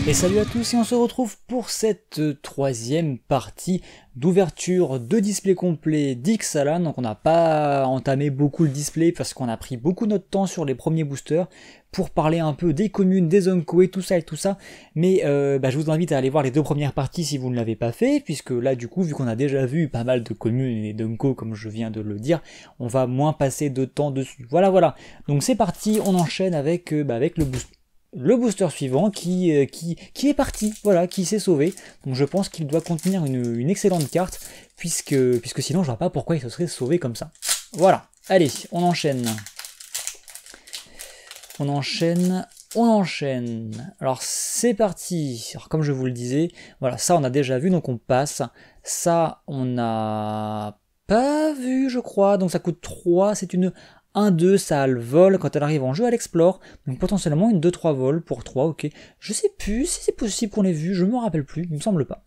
Et salut à tous et on se retrouve pour cette troisième partie d'ouverture de display complet d'Ixalan. Donc on n'a pas entamé beaucoup le display parce qu'on a pris beaucoup notre temps sur les premiers boosters pour parler un peu des communes, des Unco et tout ça. Mais je vous invite à aller voir les deux premières parties si vous ne l'avez pas fait, puisque là du coup vu qu'on a déjà vu pas mal de communes et d'Unco comme je viens de le dire, on va moins passer de temps dessus. Voilà. Donc c'est parti, on enchaîne avec le booster suivant qui est parti, voilà, qui s'est sauvé. Donc je pense qu'il doit contenir une excellente carte, puisque sinon je vois pas pourquoi il se serait sauvé comme ça. Voilà, allez, on enchaîne. Alors c'est parti. Alors comme je vous le disais, voilà, ça on a déjà vu, donc on passe. Ça on n'a pas vu, je crois, donc ça coûte 3, c'est une 1-2, ça a le vol, quand elle arrive en jeu, elle explore, donc potentiellement une 2-3 vol pour 3, ok. Je sais plus si c'est possible qu'on l'ait vu, je me rappelle plus, il me semble pas.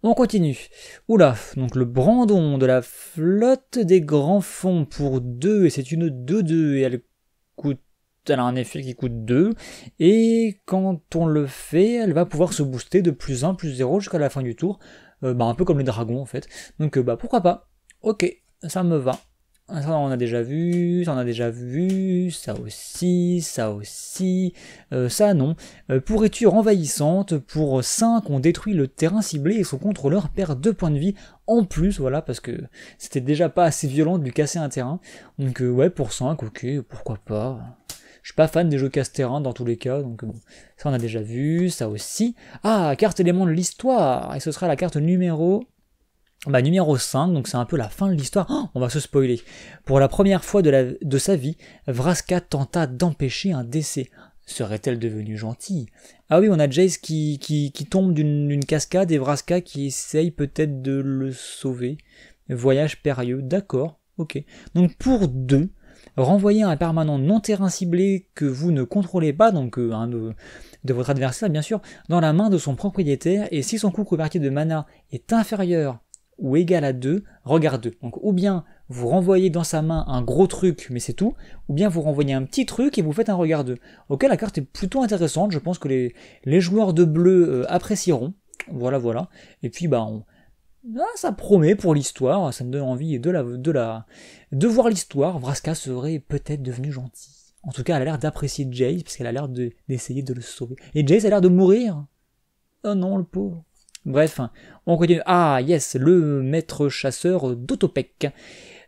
On continue. Oula, donc le Brandon de la flotte des grands fonds pour 2, et c'est une 2-2, et elle a un effet qui coûte 2, et quand on le fait, elle va pouvoir se booster de +1, +0 jusqu'à la fin du tour, un peu comme les dragons en fait. Donc pourquoi pas. Ok, ça me va. Ça on a déjà vu, ça aussi, ça non. Pourriture envahissante, pour 5 on détruit le terrain ciblé et son contrôleur perd 2 points de vie en plus, voilà, parce que c'était déjà pas assez violent de lui casser un terrain. Donc ouais, pour 5, ok, pourquoi pas. Je suis pas fan des jeux casse-terrain dans tous les cas, donc bon, ça on a déjà vu, ça aussi. Ah, carte élément de l'histoire, et ce sera la carte numéro 5, donc c'est un peu la fin de l'histoire. Oh, on va se spoiler. Pour la première fois de sa vie, Vraska tenta d'empêcher un décès. Serait-elle devenue gentille? Ah oui, on a Jace qui tombe d'une cascade et Vraska qui essaye peut-être de le sauver. Voyage périlleux, d'accord, ok. Donc pour 2, renvoyez un permanent non terrain ciblé que vous ne contrôlez pas, donc un de votre adversaire bien sûr, dans la main de son propriétaire, et si son coût converti de mana est inférieur ou égal à 2, regarde 2. Donc ou bien vous renvoyez dans sa main un gros truc, mais c'est tout, ou bien vous renvoyez un petit truc et vous faites un regard 2. Ok, la carte est plutôt intéressante, je pense que les joueurs de bleu apprécieront. Voilà. Et puis ça promet pour l'histoire, ça me donne envie de voir l'histoire. Vraska serait peut-être devenue gentille. En tout cas, elle a l'air d'apprécier Jace, parce qu'elle a l'air d'essayer de le sauver. Et Jace a l'air de mourir. Oh non, le pauvre. Bref, on continue. Ah yes, le maître chasseur d'Otopec,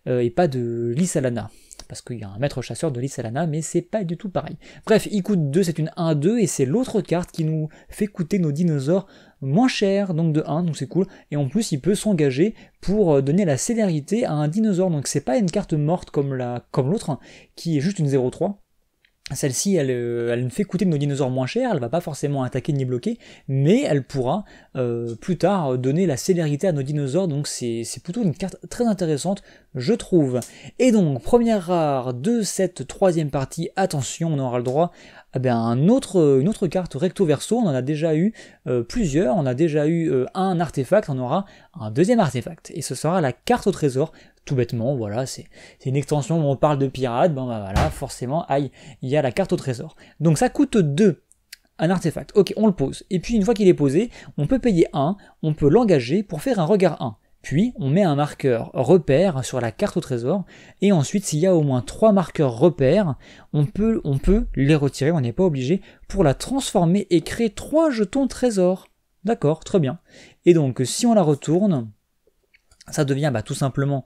et pas de Lysalana, parce qu'il y a un maître chasseur de Lysalana, mais c'est pas du tout pareil. Bref, il coûte 2, c'est une 1-2, et c'est l'autre carte qui nous fait coûter nos dinosaures moins cher, donc de 1, donc c'est cool, et en plus il peut s'engager pour donner la célérité à un dinosaure, donc c'est pas une carte morte comme l'autre, qui est juste une 0-3. Celle-ci, elle nous fait coûter nos dinosaures moins cher, elle va pas forcément attaquer ni bloquer, mais elle pourra plus tard donner la célérité à nos dinosaures, donc c'est plutôt une carte très intéressante, je trouve. Et donc, première rare de cette troisième partie, attention, on aura le droit à une autre carte recto verso, on en a déjà eu plusieurs, on a déjà eu un artefact, on aura un deuxième artefact, et ce sera la carte au trésor. Tout bêtement, voilà, c'est une extension où on parle de pirates, voilà, forcément, aïe, il y a la carte au trésor. Donc ça coûte 2, un artefact. Ok, on le pose. Et puis une fois qu'il est posé, on peut payer 1, on peut l'engager pour faire un regard 1. Puis on met un marqueur repère sur la carte au trésor, et ensuite s'il y a au moins 3 marqueurs repères, on peut les retirer, on n'est pas obligé, pour la transformer et créer 3 jetons trésor. D'accord, très bien. Et donc si on la retourne, ça devient tout simplement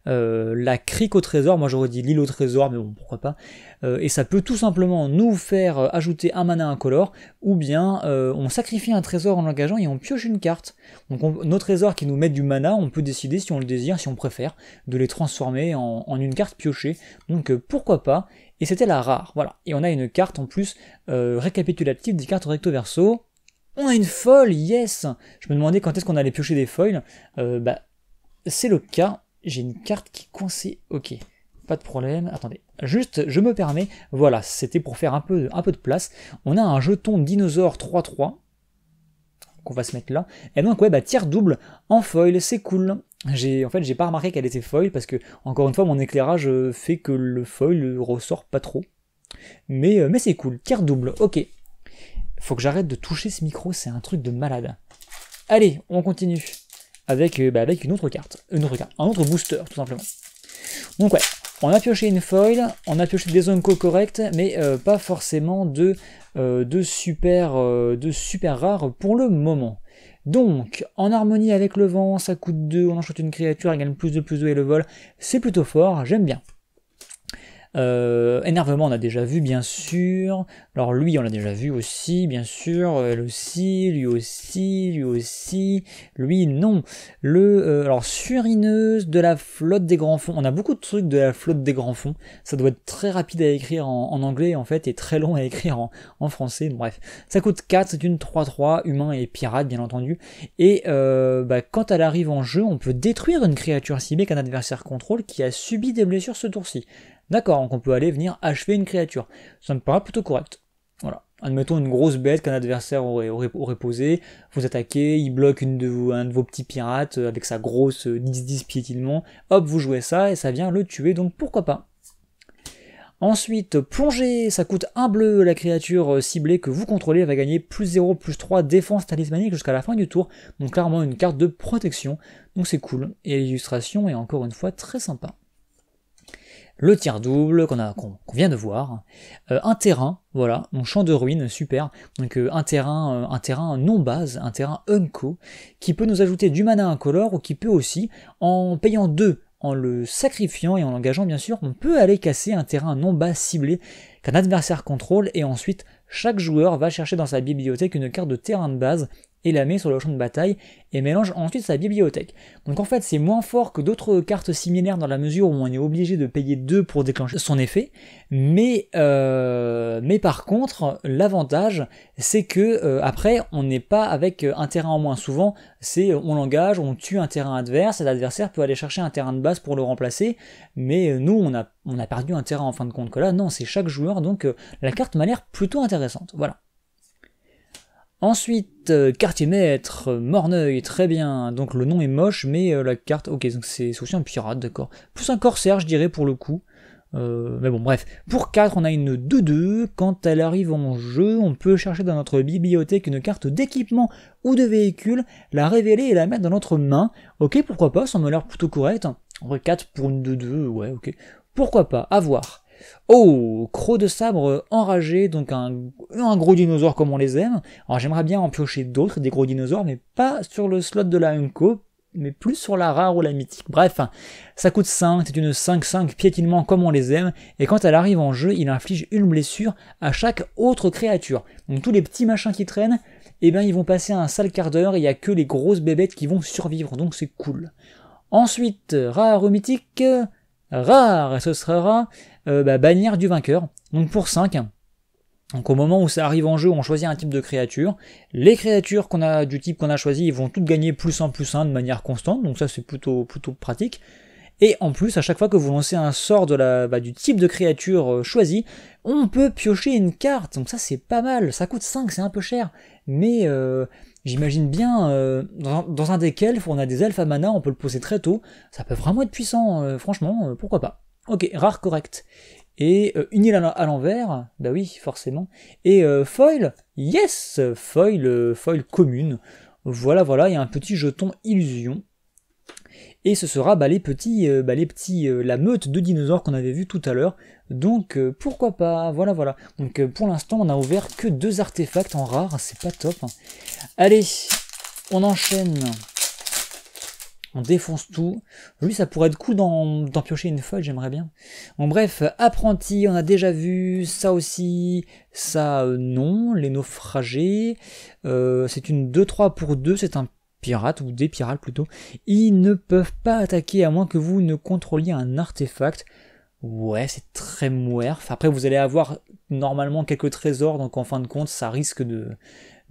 la crique au trésor, moi j'aurais dit l'île au trésor, mais bon, pourquoi pas, et ça peut tout simplement nous faire ajouter un mana incolore, ou bien on sacrifie un trésor en l'engageant et on pioche une carte. Donc nos trésors qui nous mettent du mana, on peut décider si on le désire, si on préfère, de les transformer en une carte piochée, donc pourquoi pas, et c'était la rare, voilà. Et on a une carte en plus récapitulative des cartes recto verso. On a une foil, yes. Je me demandais quand est-ce qu'on allait piocher des foils, c'est le cas. J'ai une carte qui est coincée, ok, pas de problème, attendez, juste, je me permets, voilà, c'était pour faire un peu de place. On a un jeton dinosaure 3-3, qu'on va se mettre là, et donc ouais, tiers double en foil, c'est cool. J'ai pas remarqué qu'elle était foil, parce que, encore une fois, mon éclairage fait que le foil ressort pas trop. Mais c'est cool, tiers double, ok. Faut que j'arrête de toucher ce micro, c'est un truc de malade. Allez, on continue. Avec une autre carte. Un autre booster, tout simplement. Donc ouais, on a pioché une foil, on a pioché des Unco corrects, mais pas forcément de super rares pour le moment. Donc, en harmonie avec le vent, ça coûte 2, on enchante une créature, elle gagne plus de et le vol, c'est plutôt fort, j'aime bien. Énervement, on a déjà vu, bien sûr. Alors lui, on l'a déjà vu aussi, bien sûr. Elle aussi, lui aussi, lui aussi. Lui, non. Alors, surineuse de la flotte des grands fonds. On a beaucoup de trucs de la flotte des grands fonds. Ça doit être très rapide à écrire en anglais, en fait, et très long à écrire en français. Bref, ça coûte 4, c'est une 3-3, humain et pirate, bien entendu. Et quand elle arrive en jeu, on peut détruire une créature ciblée qu'un adversaire contrôle qui a subi des blessures ce tour-ci. D'accord, donc on peut aller venir achever une créature. Ça me paraît plutôt correct. Voilà. Admettons une grosse bête qu'un adversaire aurait posée, vous attaquez, il bloque un de vos petits pirates avec sa grosse 10-10 piétinement, hop, vous jouez ça et ça vient le tuer, donc pourquoi pas. Ensuite, plongée, ça coûte 1 bleu, la créature ciblée que vous contrôlez va gagner plus 0, plus 3 défense talismanique jusqu'à la fin du tour, donc clairement une carte de protection, donc c'est cool, et l'illustration est encore une fois très sympa. Le tir double qu'on vient de voir, un terrain, voilà, mon champ de ruines, super, donc un terrain non base, un terrain unco, qui peut nous ajouter du mana incolore, ou qui peut aussi, en payant 2, en le sacrifiant et en l'engageant bien sûr, on peut aller casser un terrain non base ciblé qu'un adversaire contrôle, et ensuite chaque joueur va chercher dans sa bibliothèque une carte de terrain de base, et la met sur le champ de bataille, et mélange ensuite sa bibliothèque. Donc en fait c'est moins fort que d'autres cartes similaires dans la mesure où on est obligé de payer 2 pour déclencher son effet, mais par contre l'avantage c'est que après on n'est pas avec un terrain en moins. Souvent c'est on l'engage, on tue un terrain adverse, et l'adversaire peut aller chercher un terrain de base pour le remplacer, mais nous on a perdu un terrain en fin de compte, que là non, c'est chaque joueur, donc la carte m'a l'air plutôt intéressante, voilà. Ensuite, quartier maître, Morneuil, très bien, donc le nom est moche, mais la carte, ok, donc c'est aussi un pirate, d'accord. Plus un corsaire, je dirais, pour le coup. Mais bon, bref. Pour 4, on a une 2-2, quand elle arrive en jeu, on peut chercher dans notre bibliothèque une carte d'équipement ou de véhicule, la révéler et la mettre dans notre main. Ok, pourquoi pas, ça m'a l'air plutôt correct. En vrai, 4 pour une 2-2, ouais, ok. Pourquoi pas, à voir. Oh, croc de sabre enragé, donc un gros dinosaure comme on les aime. Alors j'aimerais bien en piocher d'autres, des gros dinosaures, mais pas sur le slot de la Unco, mais plus sur la rare ou la mythique. Bref, ça coûte 5, c'est une 5-5 piétinement comme on les aime, et quand elle arrive en jeu, il inflige une blessure à chaque autre créature. Donc tous les petits machins qui traînent, eh ben ils vont passer un sale quart d'heure, et il n'y a que les grosses bébêtes qui vont survivre, donc c'est cool. Ensuite, rare ou mythique, rare, et ce sera bannière du vainqueur, donc pour 5. Donc au moment où ça arrive en jeu, on choisit un type de créature. Les créatures du type qu'on a choisi, ils vont toutes gagner plus 1 de manière constante, donc ça c'est plutôt pratique. Et en plus, à chaque fois que vous lancez un sort du type de créature choisi, on peut piocher une carte, donc ça c'est pas mal. Ça coûte 5, c'est un peu cher, mais j'imagine bien, dans un deck elf, on a des elfes à mana, on peut le poser très tôt, ça peut vraiment être puissant, franchement, pourquoi pas. Ok, rare correct. Et une île à l'envers, bah oui, forcément. Et foil, yes, foil commune. Voilà, il y a un petit jeton illusion. Et ce sera la meute de dinosaures qu'on avait vu tout à l'heure. Donc pourquoi pas, voilà. Donc pour l'instant, on a ouvert que 2 artefacts en rare, c'est pas top. Allez, on enchaîne. On défonce tout. Lui, ça pourrait être cool d'en piocher une folle, j'aimerais bien. Bon, bref, apprenti, on a déjà vu. Ça aussi. Ça, non. Les naufragés. C'est une 2-3 pour 2. C'est un pirate, ou des pirates plutôt. Ils ne peuvent pas attaquer à moins que vous ne contrôliez un artefact. Ouais, c'est très mouerf. Après, vous allez avoir normalement quelques trésors. Donc, en fin de compte, ça risque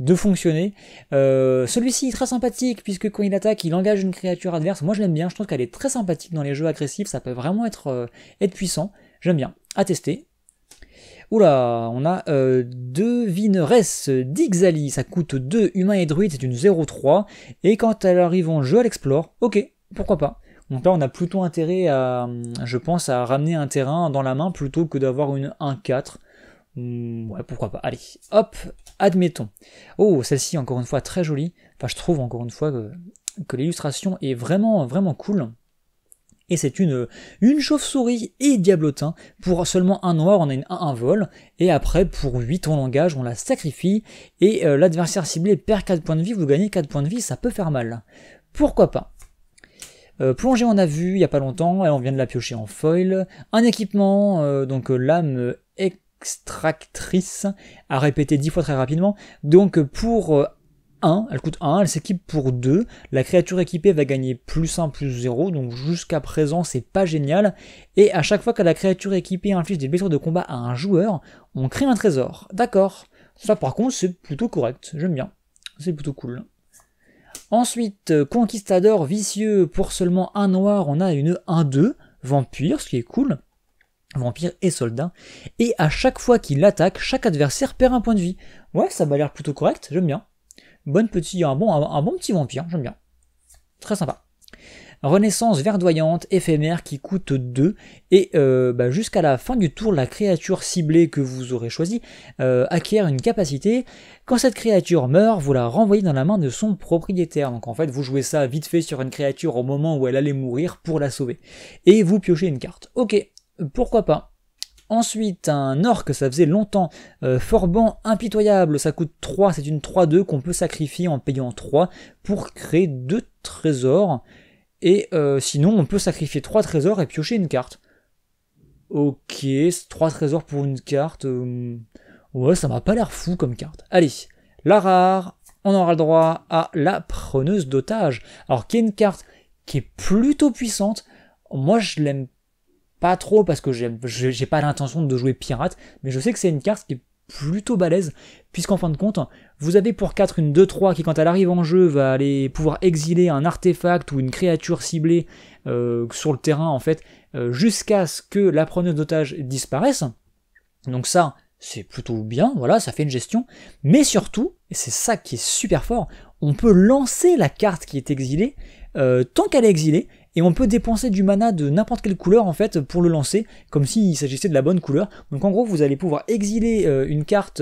de fonctionner. Celui-ci est très sympathique puisque quand il attaque, il engage une créature adverse. Moi je l'aime bien, je trouve qu'elle est très sympathique dans les jeux agressifs, ça peut vraiment être puissant. J'aime bien, à tester. Oula, on a 2 Vineresse d'Ixali, ça coûte 2 humains et druides, c'est une 0-3, et quand elle arrive en jeu, elle explore. Ok, pourquoi pas. Donc là on a plutôt intérêt je pense, à ramener un terrain dans la main plutôt que d'avoir une 1-4. Ouais, pourquoi pas. Allez, hop, admettons. Oh, celle-ci, encore une fois, très jolie. Enfin, je trouve, encore une fois, que l'illustration est vraiment, vraiment cool. Et c'est une chauve-souris et diablotin. Pour seulement un noir, on a une 1-1 vol. Et après, pour 8 en langage, on la sacrifie. Et l'adversaire ciblé perd 4 points de vie, vous gagnez 4 points de vie, ça peut faire mal. Pourquoi pas. Plongée, on a vu il n'y a pas longtemps, et on vient de la piocher en foil. Un équipement, donc lame extractrice, à répéter 10 fois très rapidement. Donc pour 1, elle coûte 1, elle s'équipe pour 2. La créature équipée va gagner plus 1, plus 0, donc jusqu'à présent c'est pas génial. Et à chaque fois que la créature équipée inflige des blessures de combat à un joueur, on crée un trésor. D'accord. Ça par contre c'est plutôt correct, j'aime bien. C'est plutôt cool. Ensuite, conquistador vicieux, pour seulement un noir, on a une 1-2, vampire, ce qui est cool. Vampire et soldat. Et à chaque fois qu'il attaque, chaque adversaire perd un point de vie. Ouais, ça m'a l'air plutôt correct, j'aime bien. Un bon petit vampire, j'aime bien. Très sympa. Renaissance verdoyante, éphémère, qui coûte 2, et jusqu'à la fin du tour, la créature ciblée que vous aurez choisie acquiert une capacité. Quand cette créature meurt, vous la renvoyez dans la main de son propriétaire. Donc en fait, vous jouez ça vite fait sur une créature au moment où elle allait mourir pour la sauver. Et vous piochez une carte. Ok, pourquoi pas. Ensuite, un orc, ça faisait longtemps, Forban impitoyable, ça coûte 3, c'est une 3-2 qu'on peut sacrifier en payant 3 pour créer 2 trésors. Et sinon, on peut sacrifier 3 trésors et piocher une carte. Ok, 3 trésors pour une carte. Ouais, ça m'a pas l'air fou comme carte. Allez, la rare, on aura le droit à la preneuse d'otage. Alors, qui est une carte qui est plutôt puissante. Moi, je l'aime pas trop parce que j'ai pas l'intention de jouer pirate, mais je sais que c'est une carte qui est plutôt balèze, puisqu'en fin de compte, vous avez pour 4 une 2-3 qui, quand elle arrive en jeu, va aller pouvoir exiler un artefact ou une créature ciblée sur le terrain, en fait, jusqu'à ce que la preneuse d'otage disparaisse. Donc ça, c'est plutôt bien, voilà, ça fait une gestion. Mais surtout, et c'est ça qui est super fort, on peut lancer la carte qui est exilée tant qu'elle est exilée, et on peut dépenser du mana de n'importe quelle couleur en fait pour le lancer, comme s'il s'agissait de la bonne couleur. Donc en gros, vous allez pouvoir exiler une carte,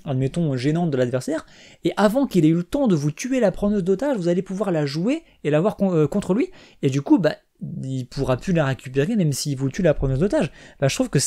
admettons, gênante de l'adversaire, et avant qu'il ait eu le temps de vous tuer la preneuse d'otage, vous allez pouvoir la jouer et l'avoir contre lui, et du coup, il pourra plus la récupérer même s'il vous tue la preneuse d'otage. Je trouve que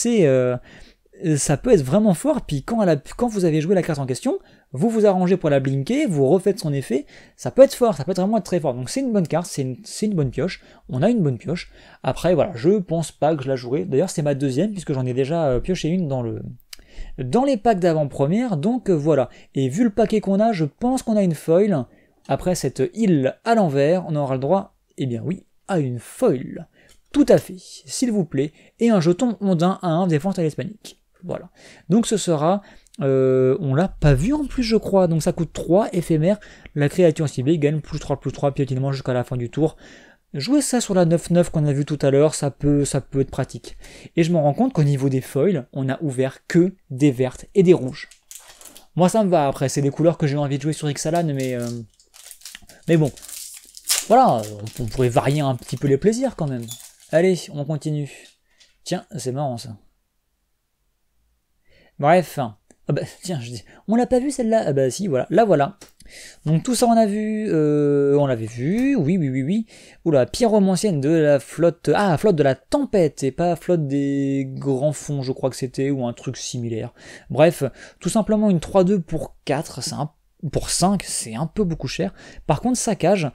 ça peut être vraiment fort, puis quand vous avez joué la carte en question, vous vous arrangez pour la blinker, vous refaites son effet, ça peut être fort, ça peut être vraiment être très fort. Donc c'est une bonne carte, c'est une bonne pioche, on a une bonne pioche. Après voilà, je pense pas que je la jouerai, d'ailleurs c'est ma deuxième, puisque j'en ai déjà pioché une dans les packs d'avant-première, donc voilà. Et vu le paquet qu'on a, je pense qu'on a une foil. Après cette île à l'envers, on aura le droit, eh bien oui, à une foil. Tout à fait, s'il vous plaît, et un jeton ondin à 1 défense à l'hispanique. Voilà. Donc ce sera, on l'a pas vu en plus je crois, donc ça coûte 3 éphémère, la créature ciblée gagne plus 3 piétinement jusqu'à la fin du tour. Jouer ça sur la 9-9 qu'on a vu tout à l'heure, ça peut être pratique. Et je me rends compte qu'au niveau des foils, on a ouvert que des vertes et des rouges. Moi ça me va, après c'est des couleurs que j'ai envie de jouer sur Ixalan, mais bon, voilà, on pourrait varier un petit peu les plaisirs quand même. Allez, on continue. Tiens, c'est marrant ça. Bref, tiens, je dis, on l'a pas vu celle-là? Ah bah si, voilà, la voilà. Donc tout ça on l'avait vu, oui. Oula, pyromancienne de la flotte, flotte de la tempête, et pas flotte des grands fonds, je crois que c'était, ou un truc similaire. Bref, tout simplement une 3-2 pour 4, pour 5, c'est un peu beaucoup cher. Par contre, saccage,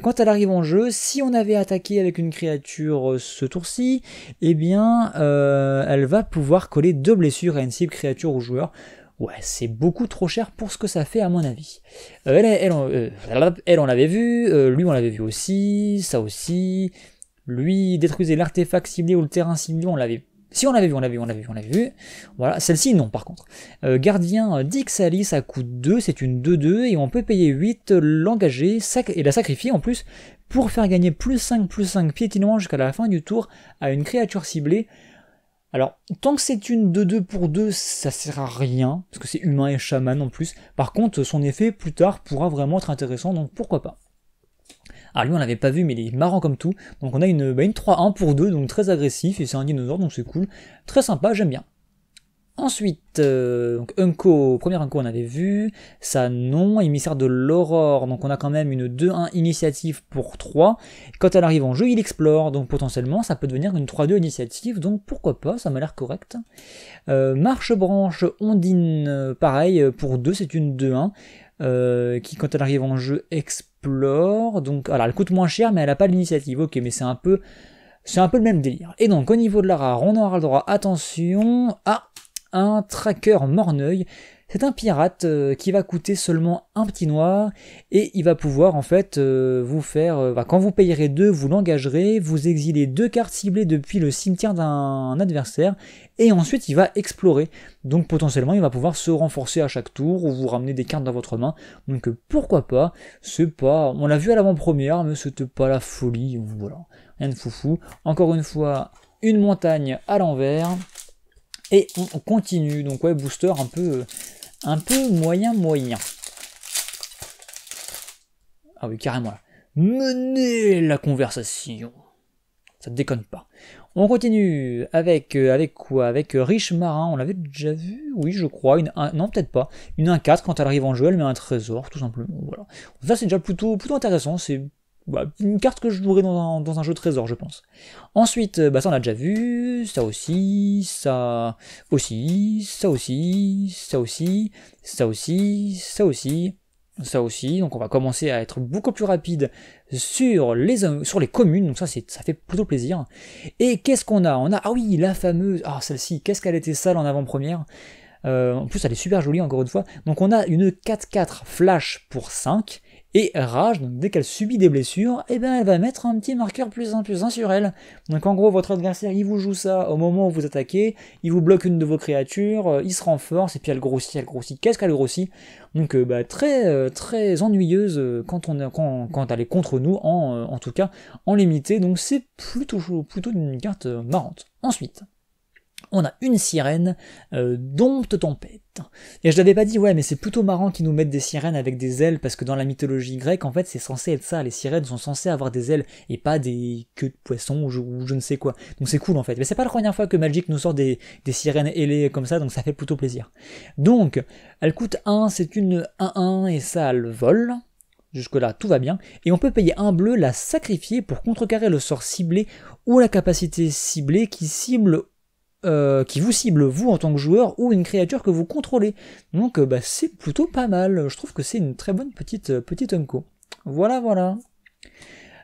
quand elle arrive en jeu, si on avait attaqué avec une créature ce tour-ci, eh bien, elle va pouvoir coller 2 blessures à une cible créature ou joueur. Ouais, c'est beaucoup trop cher pour ce que ça fait à mon avis. Elle, on l'avait vu, lui on l'avait vu aussi, ça aussi. Lui, détruisez l'artefact ciblé ou le terrain ciblé, on l'avait Si on l'avait vu. Voilà, celle-ci non par contre. Gardien d'Ixali, ça coûte 2, c'est une 2-2 et on peut payer 8, l'engager et la sacrifier en plus pour faire gagner plus 5 piétinement jusqu'à la fin du tour à une créature ciblée. Alors, tant que c'est une 2-2 pour 2, ça sert à rien, parce que c'est humain et chaman en plus. Par contre, son effet plus tard pourra vraiment être intéressant, donc pourquoi pas. Alors lui on l'avait pas vu mais il est marrant comme tout, donc on a une 3-1 pour 2, donc très agressif, et c'est un dinosaure donc c'est cool, très sympa, j'aime bien. Ensuite, donc Unco, premier Unco on avait vu, ça non, émissaire de l'aurore, donc on a quand même une 2-1 initiative pour 3. Quand elle arrive en jeu, il explore, donc potentiellement ça peut devenir une 3-2 initiative, donc pourquoi pas, ça m'a l'air correct. Marche-branche, Ondine, pareil, pour 2 c'est une 2-1, qui quand elle arrive en jeu explore, donc alors elle coûte moins cher mais elle n'a pas l'initiative, ok mais c'est un peu le même délire. Et donc au niveau de la rare, on aura le droit, attention, à un tracker morneuil. C'est un pirate qui va coûter seulement un petit noir et il va pouvoir en fait vous faire, quand vous payerez 2, vous l'engagerez, vous exilez 2 cartes ciblées depuis le cimetière d'un adversaire et ensuite il va explorer. Donc potentiellement il va pouvoir se renforcer à chaque tour ou vous ramener des cartes dans votre main. Donc pourquoi pas, c'est pas, on l'a vu à l'avant-première mais c'était pas la folie, voilà, rien de foufou. Encore une fois, une montagne à l'envers. Et on continue, donc ouais, booster un peu moyen. Ah oui, carrément là. Menez la conversation. Ça te déconne pas. On continue avec quoi? Avec Riche Marin, on l'avait déjà vu? Oui, je crois. Non, peut-être pas. Une 1-4, quand elle arrive en jeu, elle met un trésor, tout simplement. Voilà. Ça, c'est déjà plutôt intéressant. C'est une carte que je jouerais dans un jeu trésor, je pense. Ensuite, ça on a déjà vu, ça aussi, ça aussi, ça aussi, ça aussi, ça aussi, ça aussi, ça aussi. Donc on va commencer à être beaucoup plus rapide sur les communes, donc ça fait plutôt plaisir. Et qu'est-ce qu'on a? On a, ah oui, la fameuse, celle-ci, qu'est-ce qu'elle était sale en avant-première. En plus elle est super jolie encore une fois. Donc on a une 4-4 flash pour 5. Et rage, donc dès qu'elle subit des blessures, elle va mettre un petit marqueur +1/+1 sur elle. Donc en gros, votre adversaire, il vous joue ça au moment où vous attaquez, il vous bloque une de vos créatures, il se renforce, et puis elle grossit. Qu'est-ce qu'elle grossit? Donc très ennuyeuse quand elle est contre nous, en tout cas en limité, donc c'est plutôt une carte marrante. Ensuite, on a une sirène, dompte tempête. Et je l'avais pas dit, ouais, mais c'est plutôt marrant qu'ils nous mettent des sirènes avec des ailes, parce que dans la mythologie grecque, en fait, c'est censé être ça. Les sirènes sont censées avoir des ailes, et pas des queues de poisson, ou je ne sais quoi. Donc c'est cool, en fait. Mais c'est pas la première fois que Magic nous sort des sirènes ailées comme ça, donc ça fait plutôt plaisir. Donc, elle coûte 1, c'est une 1-1, et ça, elle vole. Jusque-là, tout va bien. Et on peut payer un bleu, la sacrifier pour contrecarrer le sort ciblé, ou la capacité ciblée qui vous cible vous en tant que joueur ou une créature que vous contrôlez. Donc c'est plutôt pas mal. Je trouve que c'est une très bonne petite unco. Voilà.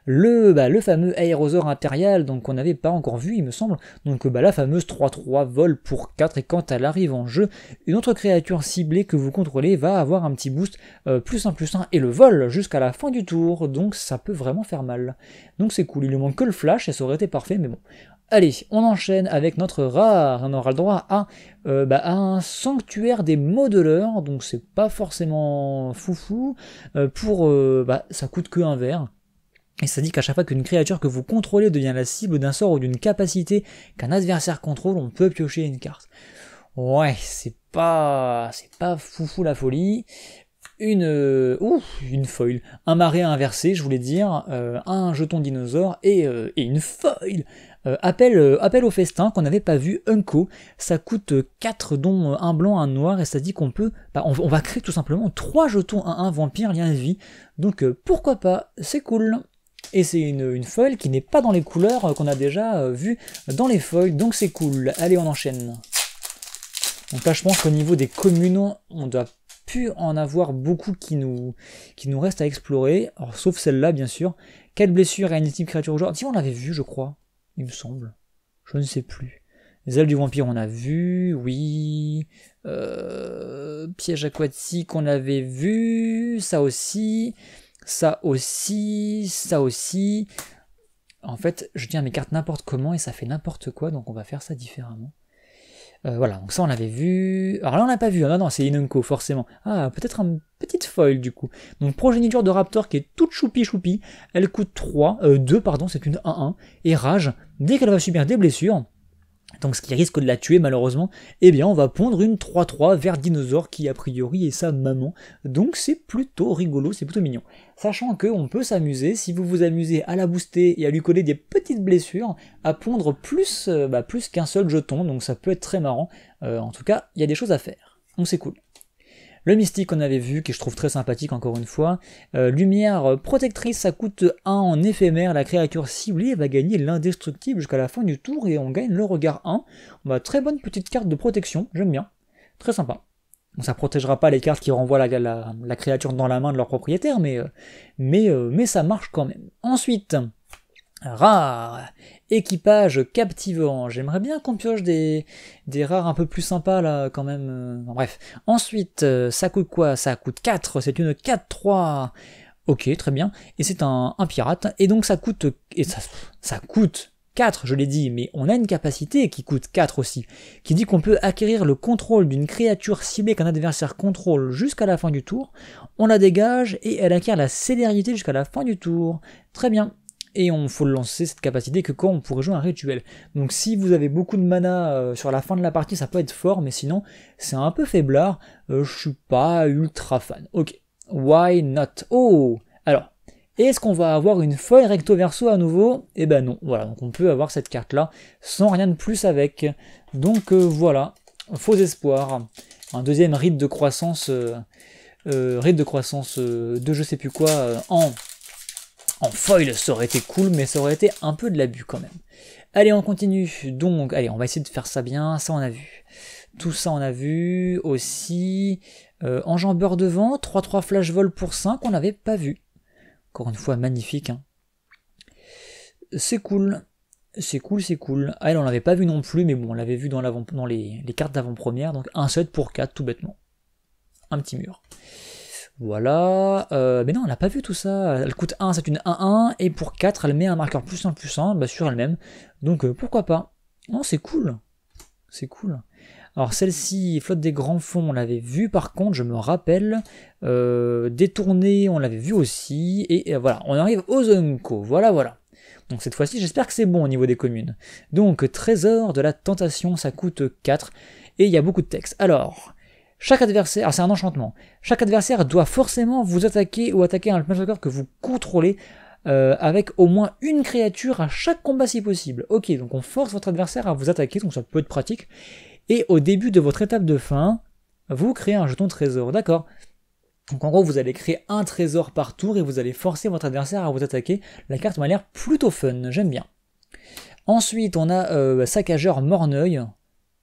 Le fameux aérosaure impérial, donc on n'avait pas encore vu il me semble. Donc la fameuse 3-3 vol pour 4 et quand elle arrive en jeu, une autre créature ciblée que vous contrôlez va avoir un petit boost +1/+1 et le vol jusqu'à la fin du tour. Donc ça peut vraiment faire mal. Donc c'est cool, il ne manque que le flash et ça aurait été parfait mais bon. Allez, on enchaîne avec notre rare, on aura le droit à un sanctuaire des modeleurs, donc c'est pas forcément foufou, ça coûte que un vert, et ça dit qu'à chaque fois qu'une créature que vous contrôlez devient la cible d'un sort ou d'une capacité qu'un adversaire contrôle, on peut piocher une carte. Ouais, c'est pas foufou la folie. Une foil, un marais inversé, je voulais dire, un jeton dinosaure et une foil. Appel au festin qu'on n'avait pas vu, Unco, ça coûte 4 dont un blanc, un noir, et ça dit qu'on peut, on va créer tout simplement 3 jetons 1-1 vampire lien de vie, donc pourquoi pas, c'est cool. Et c'est une foil qui n'est pas dans les couleurs qu'on a déjà vues dans les foils, donc c'est cool. Allez, on enchaîne. Donc là je pense qu'au niveau des communes, on doit pu en avoir beaucoup qui nous restent à explorer, alors, sauf celle-là bien sûr. Quelle blessure et une type créature au joueur? Si on l'avait vu je crois, il me semble, je ne sais plus. Les ailes du vampire on a vu, oui. Piège aquatique on avait vu, ça aussi. En fait je tiens mes cartes n'importe comment et ça fait n'importe quoi, donc on va faire ça différemment. Voilà, donc ça on l'avait vu. Alors là on l'a pas vu, non, c'est une unco forcément. Ah, peut-être une petite foil du coup. Donc progéniture de Raptor qui est toute choupi, elle coûte 2, c'est une 1-1. Et rage, dès qu'elle va subir des blessures, donc ce qui risque de la tuer malheureusement, eh bien on va pondre une 3-3 vers dinosaure qui a priori est sa maman, donc c'est plutôt rigolo, c'est plutôt mignon. Sachant qu'on peut s'amuser, si vous vous amusez à la booster et à lui coller des petites blessures, à pondre plus qu'un seul jeton, donc ça peut être très marrant, en tout cas il y a des choses à faire, donc c'est cool. Le mystique qu'on avait vu, que je trouve très sympathique encore une fois. Lumière protectrice, ça coûte 1 en éphémère. La créature ciblée va gagner l'indestructible jusqu'à la fin du tour et on gagne le regard 1. Très bonne petite carte de protection, j'aime bien. Très sympa. Donc ça protégera pas les cartes qui renvoient la créature dans la main de leur propriétaire, mais ça marche quand même. Ensuite, rare, équipage captivant. J'aimerais bien qu'on pioche des rares un peu plus sympas là quand même. Bref. Ensuite, ça coûte quoi? Ça coûte 4, c'est une 4-3. Ok, très bien. Et c'est un pirate. Et donc ça coûte. Et ça coûte 4, je l'ai dit, mais on a une capacité qui coûte 4 aussi, qui dit qu'on peut acquérir le contrôle d'une créature ciblée qu'un adversaire contrôle jusqu'à la fin du tour. On la dégage et elle acquiert la célérité jusqu'à la fin du tour. Très bien. Et on faut lancer cette capacité que quand on pourrait jouer un rituel. Donc si vous avez beaucoup de mana sur la fin de la partie, ça peut être fort, mais sinon c'est un peu faiblard. Je suis pas ultra fan. Ok, why not? Oh, alors, est-ce qu'on va avoir une foil recto verso à nouveau? Eh ben non, voilà, donc on peut avoir cette carte là sans rien de plus avec. Donc voilà, faux espoir. Un deuxième rite de croissance, de je sais plus quoi en foil, ça aurait été cool, mais ça aurait été un peu de l'abus quand même. Allez, on continue. Donc, allez, on va essayer de faire ça bien. Ça, on a vu. Tout ça, on a vu aussi. Enjambeur de vent, 3-3 flash vol pour 5, on n'avait pas vu. Encore une fois, magnifique. Hein. C'est cool. C'est cool, c'est cool. Ah, elle, on l'avait pas vu non plus, mais bon, on l'avait vu dans les cartes d'avant-première. Donc, un set pour 4, tout bêtement. Un petit mur. Voilà, mais non, on n'a pas vu tout ça. Elle coûte 1, c'est une 1-1, et pour 4, elle met un marqueur +1/+1 sur elle-même. Donc pourquoi pas. Non, c'est cool. C'est cool. Alors celle-ci, flotte des grands fonds, on l'avait vu par contre, je me rappelle. Détourner, on l'avait vu aussi. Et voilà, on arrive aux Unco. Voilà. Donc cette fois-ci, j'espère que c'est bon au niveau des communes. Donc, trésor de la tentation, ça coûte 4. Et il y a beaucoup de texte. Alors... Chaque adversaire, c'est un enchantement, chaque adversaire doit forcément vous attaquer ou attaquer un planeswalker que vous contrôlez avec au moins une créature à chaque combat si possible. Ok, donc on force votre adversaire à vous attaquer, donc ça peut être pratique. Et au début de votre étape de fin, vous créez un jeton trésor, d'accord? Donc en gros, vous allez créer un trésor par tour et vous allez forcer votre adversaire à vous attaquer. La carte m'a l'air plutôt fun, j'aime bien. Ensuite, on a Saccageur Morneuil.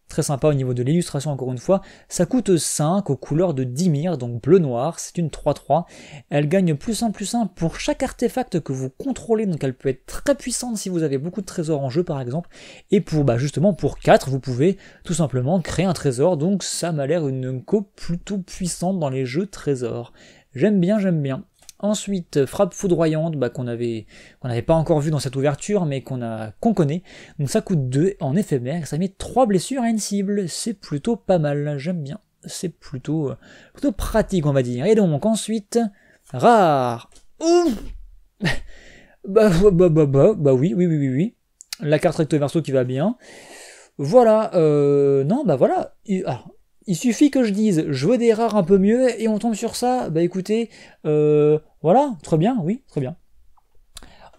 Très sympa au niveau de l'illustration encore une fois, ça coûte 5 aux couleurs de Dimir, donc bleu-noir, c'est une 3-3, elle gagne +1/+1 pour chaque artefact que vous contrôlez, donc elle peut être très puissante si vous avez beaucoup de trésors en jeu par exemple, et pour justement pour 4 vous pouvez tout simplement créer un trésor, donc ça m'a l'air une co plutôt puissante dans les jeux trésors, j'aime bien. Ensuite, frappe foudroyante, qu'on n'avait pas encore vu dans cette ouverture, mais qu'on connaît. Donc ça coûte 2 en éphémère, ça met 3 blessures à une cible. C'est plutôt pas mal, j'aime bien. C'est plutôt pratique, on va dire. Et donc ensuite, rare. Ouh oui. La carte recto verso qui va bien. Voilà, voilà. Alors, il suffit que je dise, je veux des rares un peu mieux, et on tombe sur ça, écoutez, voilà, très bien, oui, très bien.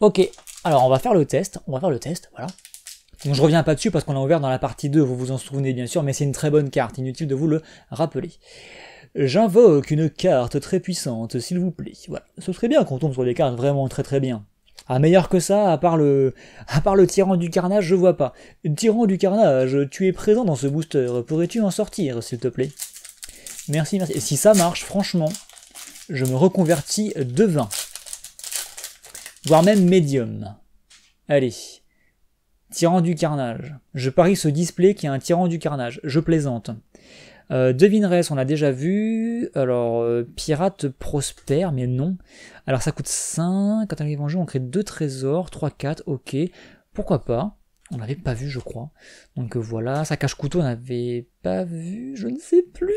Ok, alors on va faire le test, voilà. Donc je reviens pas dessus parce qu'on l'a ouvert dans la partie 2, vous vous en souvenez bien sûr, mais c'est une très bonne carte, inutile de vous le rappeler. J'invoque une carte très puissante, s'il vous plaît, voilà. Ce serait bien qu'on tombe sur des cartes vraiment très bien. Ah, meilleur que ça, à part le tyran du carnage, je vois pas. Tyran du carnage, tu es présent dans ce booster, pourrais-tu en sortir, s'il te plaît? Merci. Et si ça marche, franchement, je me reconvertis de 20. Voire même médium. Allez. Tyran du carnage. Je parie ce display qui est un tyran du carnage. Je plaisante. Devineresse, on l'a déjà vu. Alors, pirate prospère, mais non. Alors, ça coûte 5. Quand on arrive en jeu, on crée 2 trésors. 3, 4, ok. Pourquoi pas? On l'avait pas vu, je crois. Donc voilà, ça cache couteau, on n'avait pas vu, je ne sais plus.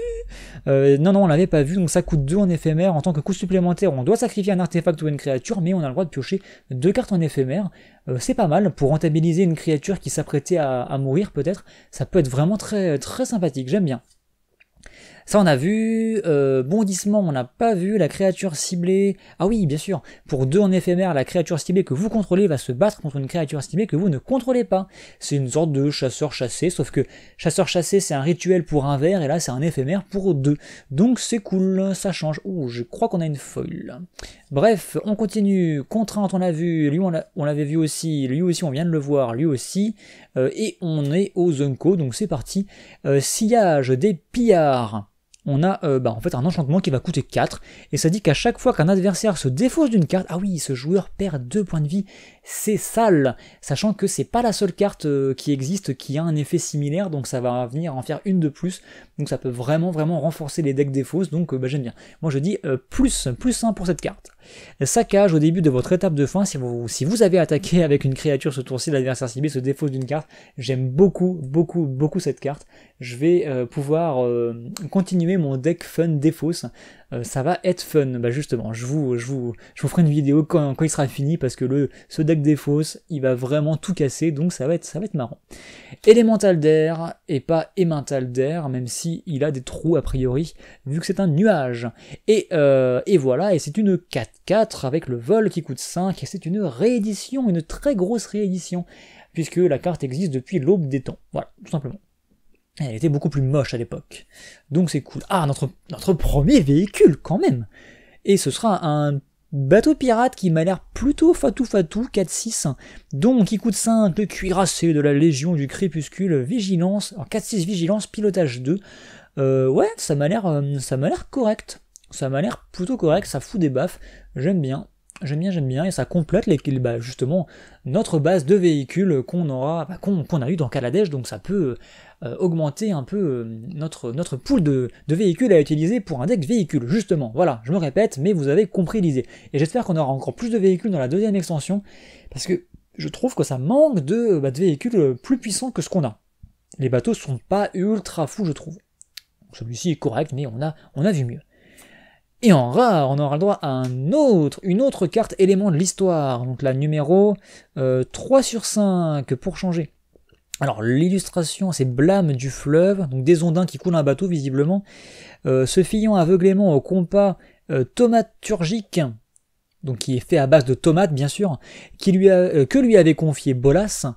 Non, on l'avait pas vu, donc ça coûte 2 en éphémère. En tant que coût supplémentaire, on doit sacrifier un artefact ou une créature, mais on a le droit de piocher 2 cartes en éphémère. C'est pas mal, pour rentabiliser une créature qui s'apprêtait à mourir peut-être. Ça peut être vraiment très, très sympathique, j'aime bien. Ça on a vu, bondissement on n'a pas vu, la créature ciblée, ah oui bien sûr, pour 2 en éphémère, la créature ciblée que vous contrôlez va se battre contre une créature ciblée que vous ne contrôlez pas. C'est une sorte de chasseur-chassé, sauf que chasseur-chassé c'est un rituel pour un vert, et là c'est un éphémère pour 2. Donc c'est cool, ça change. Ouh, je crois qu'on a une foil. Bref, on continue, contrainte on l'a vu, lui on l'avait vu aussi, lui aussi on vient de le voir, lui aussi, et on est au Zunko, donc c'est parti. Sillage des pillards. On a en fait un enchantement qui va coûter 4, et ça dit qu'à chaque fois qu'un adversaire se défausse d'une carte, ah oui, ce joueur perd 2 points de vie, c'est sale, sachant que c'est pas la seule carte qui existe qui a un effet similaire, donc ça va venir en faire une de plus, donc ça peut vraiment renforcer les decks défausses, donc j'aime bien. Moi je dis plus 1 pour cette carte. Saccage au début de votre étape de fin, si vous avez attaqué avec une créature ce tour-ci, l'adversaire ciblé se défausse d'une carte, j'aime beaucoup cette carte. Je vais pouvoir continuer mon deck fun défausse. Ça va être fun, justement, je vous ferai une vidéo quand il sera fini, parce que ce deck défausse, il va vraiment tout casser, donc ça va être marrant. Élémental d'air, et pas émental d'air, même si il a des trous a priori, vu que c'est un nuage. Et voilà, et c'est une 4/4 avec le vol qui coûte 5, et c'est une réédition, une très grosse réédition, puisque la carte existe depuis l'aube des temps, voilà, tout simplement. Elle était beaucoup plus moche à l'époque. Donc c'est cool. Ah, notre premier véhicule, quand même. Et ce sera un bateau pirate qui m'a l'air plutôt fatou, 4-6. Donc qui coûte 5, le cuirassé de la Légion du Crépuscule, vigilance, alors 4-6 vigilance, pilotage 2. Ouais, ça m'a l'air correct. Ça m'a l'air plutôt correct, ça fout des baffes. J'aime bien, et ça complète justement notre base de véhicules qu'on a eu dans Kaladesh, donc ça peut augmenter un peu notre pool de véhicules à utiliser pour un deck véhicule, justement. Voilà, je me répète, mais vous avez compris l'idée. Et j'espère qu'on aura encore plus de véhicules dans la deuxième extension, parce que je trouve que ça manque de véhicules plus puissants que ce qu'on a. Les bateaux sont pas ultra fous, je trouve. Celui-ci est correct, mais on a vu mieux. Et en rare, on aura le droit à une autre carte élément de l'histoire, donc la numéro 3/5 pour changer. Alors l'illustration, c'est Blâme du fleuve, donc des ondins qui coulent un bateau visiblement, se fiant aveuglément au compas thaumaturgique, donc qui est fait à base de tomates bien sûr, que lui avait confié Bolas.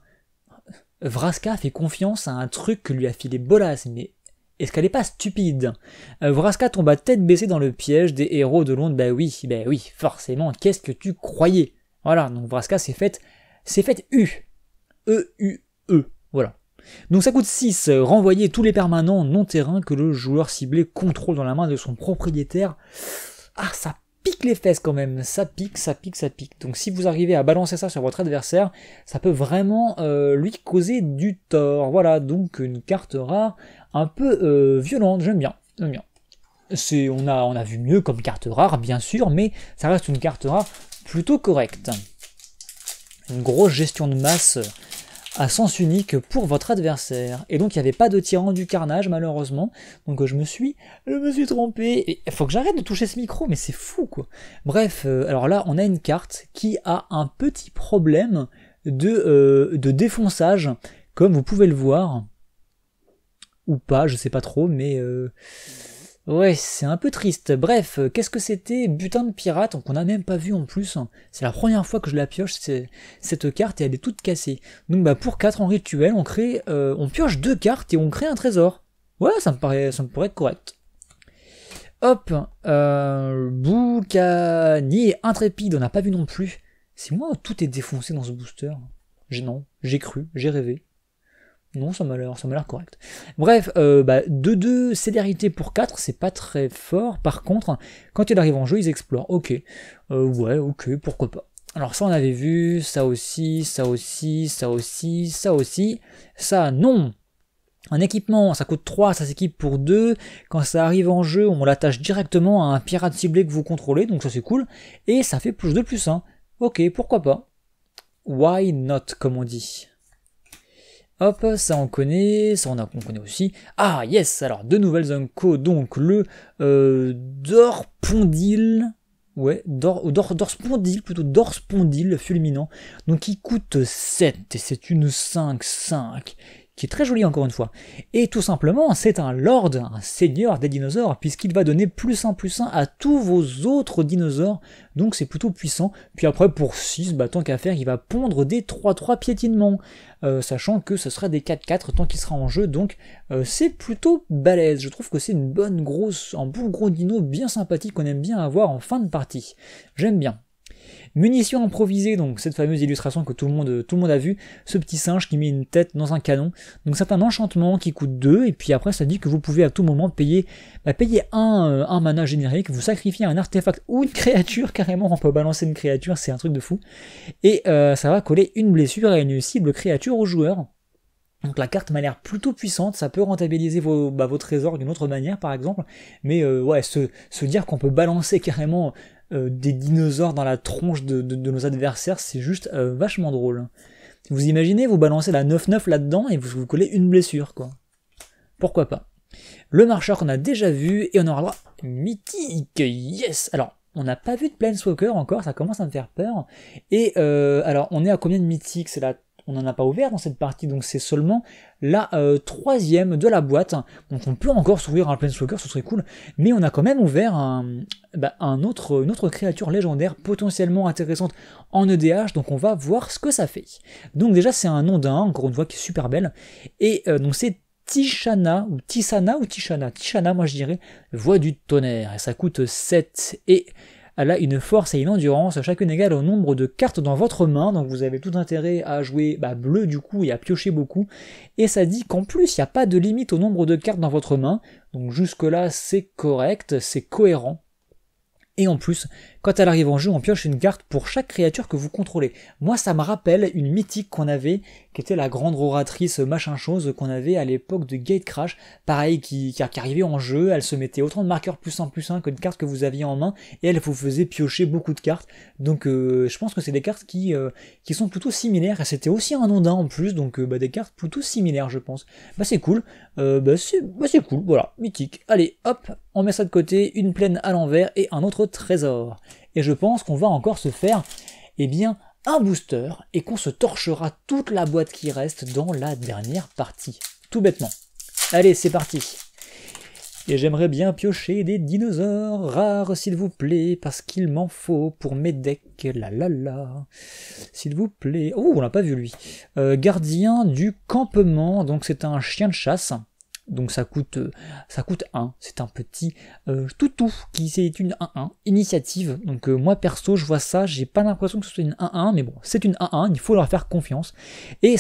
Vraska fait confiance à un truc que lui a filé Bolas, mais est-ce qu'elle est pas stupide? Vraska tombe à tête baissée dans le piège des héros de Londres. Bah oui, forcément, qu'est-ce que tu croyais? Voilà, donc Vraska s'est faite U. E-U-E, voilà. Donc ça coûte 6, renvoyer tous les permanents non-terrain que le joueur ciblé contrôle dans la main de son propriétaire. Ah, ça pique les fesses quand même, ça pique. Donc si vous arrivez à balancer ça sur votre adversaire, ça peut vraiment lui causer du tort. Voilà, donc une carte rare un peu violente, j'aime bien. On a vu mieux comme carte rare, bien sûr, mais ça reste une carte rare plutôt correcte. Une grosse gestion de masse à sens unique pour votre adversaire. Et donc il n'y avait pas de tyran du carnage malheureusement, donc je me suis trompé. Et il faut que j'arrête de toucher ce micro, mais c'est fou quoi. Bref, alors là on a une carte qui a un petit problème de défonçage, comme vous pouvez le voir. Ou pas, je sais pas trop, mais ouais, c'est un peu triste. Bref, qu'est-ce que c'était? Butin de pirate, qu'on n'a même pas vu en plus. C'est la première fois que je la pioche, cette carte, et elle est toute cassée. Donc pour 4 en rituel, on pioche 2 cartes et on crée un trésor. Ouais, ça me paraît correct. Hop, boucanier intrépide, on n'a pas vu non plus. C'est moi, tout est défoncé dans ce booster. Non, j'ai cru, j'ai rêvé. Non, ça m'a l'air correct. Bref, 2 célérité pour 4, c'est pas très fort. Par contre, quand il arrive en jeu, ils explorent. Ok, ouais, ok, pourquoi pas. Alors ça, on avait vu, ça aussi, ça, non. Un équipement, ça coûte 3, ça s'équipe pour 2. Quand ça arrive en jeu, on l'attache directement à un pirate ciblé que vous contrôlez, donc ça c'est cool. Et ça fait plus 2, plus 1. Ok, pourquoi pas. Why not, comme on dit. Hop, ça on connaît, ça on connaît aussi. Ah yes, alors deux nouvelles Unco, donc le Dorspondil, ouais, Dorspondil, plutôt Dorspondil fulminant, donc il coûte 7 et c'est une 5/5, qui est très joli encore une fois. Et tout simplement, c'est un lord, un seigneur des dinosaures, puisqu'il va donner +1/+1 à tous vos autres dinosaures, donc c'est plutôt puissant. Puis après, pour 6, bah, tant qu'à faire, il va pondre des 3/3 piétinement, sachant que ce sera des 4/4 tant qu'il sera en jeu, donc c'est plutôt balèze. Je trouve que c'est une bonne grosse, un bon gros dino bien sympathique qu'on aime bien avoir en fin de partie. J'aime bien. Munitions improvisées, donc cette fameuse illustration que tout le monde a vu, ce petit singe qui met une tête dans un canon. Donc c'est un enchantement qui coûte 2, et puis après ça dit que vous pouvez à tout moment payer un mana générique, vous sacrifiez un artefact ou une créature, carrément on peut balancer une créature, c'est un truc de fou. Et ça va coller une blessure à une cible créature au joueur. Donc la carte m'a l'air plutôt puissante, ça peut rentabiliser vos trésors d'une autre manière par exemple, mais ouais, se dire qu'on peut balancer carrément des dinosaures dans la tronche de nos adversaires, c'est juste vachement drôle. Vous imaginez, vous balancez la 9/9 là-dedans et vous collez une blessure, quoi. Pourquoi pas. Le marcheur qu'on a déjà vu, et on aura droit mythique, yes. Alors, on n'a pas vu de Planeswalker encore, ça commence à me faire peur. Et alors, on est à combien de mythiques? On n'en a pas ouvert dans cette partie, donc c'est seulement la 3e de la boîte. Donc on peut encore s'ouvrir un Planeswalker, ce serait cool. Mais on a quand même ouvert une autre créature légendaire potentiellement intéressante en EDH, donc on va voir ce que ça fait. Donc déjà c'est un nom d'un, encore une fois, qui est super belle. Et donc c'est Tishana, ou Tishana moi je dirais, voix du tonnerre. Et ça coûte 7, et elle a une force et une endurance, chacune égale au nombre de cartes dans votre main, donc vous avez tout intérêt à jouer bleu du coup et à piocher beaucoup. Et ça dit qu'en plus il n'y a pas de limite au nombre de cartes dans votre main, donc jusque là c'est correct, c'est cohérent. Et en plus, quand elle arrive en jeu, on pioche une carte pour chaque créature que vous contrôlez. Moi, ça me rappelle une mythique qu'on avait, qui était la grande oratrice machin chose qu'on avait à l'époque de Gatecrash. Pareil, qui arrivait en jeu, elle se mettait autant de marqueurs +1/+1 que de cartes que vous aviez en main, et elle vous faisait piocher beaucoup de cartes. Donc je pense que c'est des cartes qui sont plutôt similaires, et c'était aussi un ondin en plus, donc des cartes plutôt similaires je pense. C'est cool, c'est cool, voilà, mythique. Allez, hop, on met ça de côté, une plaine à l'envers et un autre trésor. Et je pense qu'on va encore se faire un booster et qu'on se torchera toute la boîte qui reste dans la dernière partie. Tout bêtement. Allez, c'est parti. Et j'aimerais bien piocher des dinosaures rares, s'il vous plaît, parce qu'il m'en faut pour mes decks. S'il vous plaît. Oh, on l'a pas vu lui. Gardien du campement, donc c'est un chien de chasse. Donc ça coûte 1, c'est un petit toutou qui c'est une 1/1, initiative, donc moi perso je vois ça, j'ai pas l'impression que ce soit une 1/1, mais bon c'est une 1/1, il faut leur faire confiance, et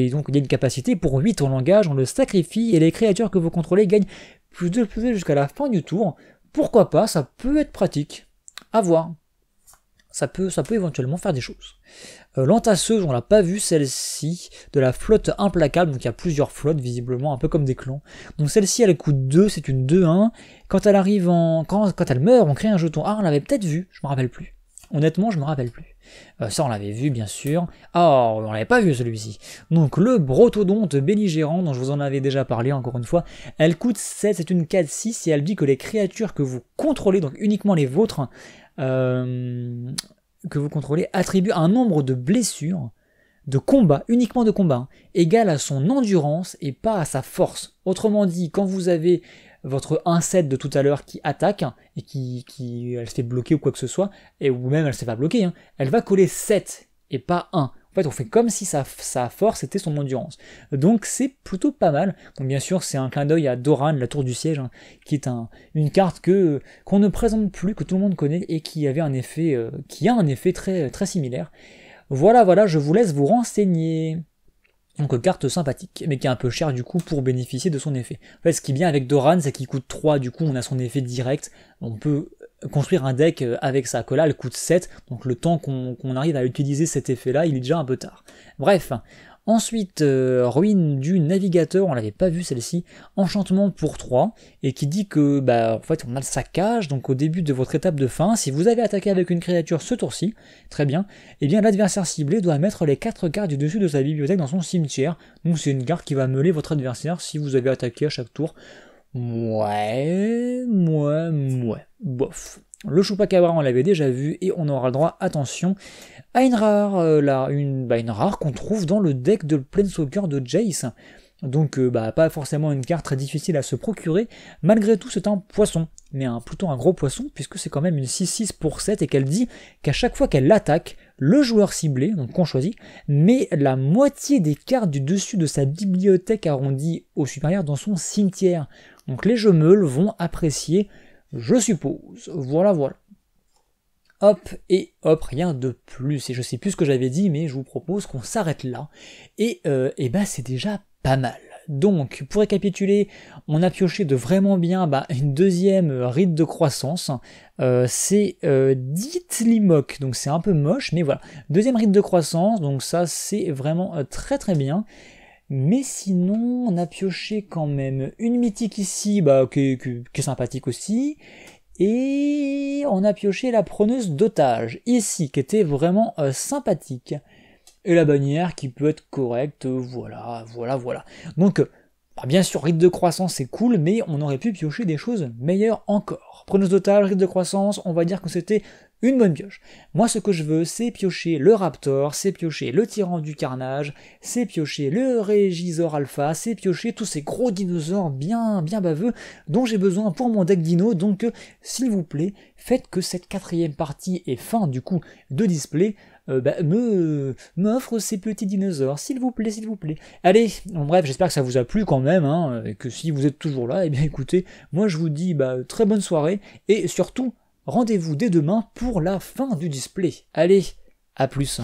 donc il y a une capacité pour 8 en langage, on le sacrifie, et les créatures que vous contrôlez gagnent plus de jusqu'à la fin du tour. Pourquoi pas, ça peut être pratique, à voir. Ça peut éventuellement faire des choses. L'entasseuse, on l'a pas vu celle-ci, de la flotte implacable, donc il y a plusieurs flottes visiblement, un peu comme des clans. Donc celle-ci elle coûte 2, c'est une 2/1. Quand elle arrive quand elle meurt, on crée un jeton. Ah, on l'avait peut-être vu, je me rappelle plus. Honnêtement, je me rappelle plus. Ça on l'avait vu bien sûr. Ah, on l'avait pas vu celui-ci. Donc le brotodonte belligérant, dont je vous en avais déjà parlé encore une fois, elle coûte 7, c'est une 4/6, et elle dit que les créatures que vous contrôlez, donc uniquement les vôtres, que vous contrôlez, attribue un nombre de blessures de combat, uniquement de combat, égal à son endurance et pas à sa force. Autrement dit, quand vous avez votre 1/7 de tout à l'heure qui attaque, et qui elle se fait bloquer ou quoi que ce soit, ou même elle se fait pas bloquer, elle va coller 7 et pas 1. En fait, on fait comme si sa force était son endurance. Donc c'est plutôt pas mal. Donc bien sûr, c'est un clin d'œil à Doran, la tour du siège, qui est une carte qu'on ne présente plus, que tout le monde connaît, et qui avait qui a un effet très, très similaire. Voilà, je vous laisse vous renseigner. Donc carte sympathique, mais qui est un peu chère du coup pour bénéficier de son effet. En fait, ce qui est bien avec Doran, c'est qu'il coûte 3, du coup on a son effet direct. On peut construire un deck avec ça, que là elle coûte 7, donc le temps qu'on arrive à utiliser cet effet là, il est déjà un peu tard. Bref, Ensuite, ruine du navigateur, on l'avait pas vu celle-ci, enchantement pour 3, et qui dit que en fait on a le saccage, donc au début de votre étape de fin, si vous avez attaqué avec une créature ce tour-ci, très bien, et bien l'adversaire ciblé doit mettre les 4 cartes du dessus de sa bibliothèque dans son cimetière, donc c'est une carte qui va meuler votre adversaire si vous avez attaqué à chaque tour. Ouais, bof. Le Chupacabra, on l'avait déjà vu, et on aura le droit, attention, à une rare, une rare qu'on trouve dans le deck de Planeswalker de Jace. Donc pas forcément une carte très difficile à se procurer, malgré tout c'est un poisson, mais plutôt un gros poisson, puisque c'est quand même une 6-6 pour 7, et qu'elle dit qu'à chaque fois qu'elle attaque, le joueur ciblé, donc qu'on choisit, met la moitié des cartes du dessus de sa bibliothèque arrondie au supérieur dans son cimetière. Donc les jeux meules vont apprécier, je suppose. Voilà. Hop, et hop, rien de plus. Et je sais plus ce que j'avais dit, mais je vous propose qu'on s'arrête là. Et c'est déjà pas mal. Donc, pour récapituler, on a pioché de vraiment bien une deuxième rite de croissance. C'est Ditlimoc, donc c'est un peu moche, mais voilà. Deuxième rite de croissance, donc ça c'est vraiment très très bien. Mais sinon, on a pioché quand même une mythique ici, qui est sympathique aussi. Et on a pioché la preneuse d'otage, ici, qui était vraiment sympathique. Et la bannière qui peut être correcte, voilà. Donc, bien sûr, rite de croissance c'est cool, mais on aurait pu piocher des choses meilleures encore. Preneuse d'otage, rite de croissance, on va dire que c'était une bonne pioche. Moi, ce que je veux, c'est piocher le Raptor, c'est piocher le Tyran du Carnage, c'est piocher le Régisor Alpha, c'est piocher tous ces gros dinosaures bien baveux dont j'ai besoin pour mon deck dino. Donc, s'il vous plaît, faites que cette 4e partie et fin du coup de display m'offre ces petits dinosaures, s'il vous plaît. Allez, bref, j'espère que ça vous a plu quand même, et que si vous êtes toujours là, écoutez, moi je vous dis très bonne soirée, et surtout, rendez-vous dès demain pour la fin du display. Allez, à plus.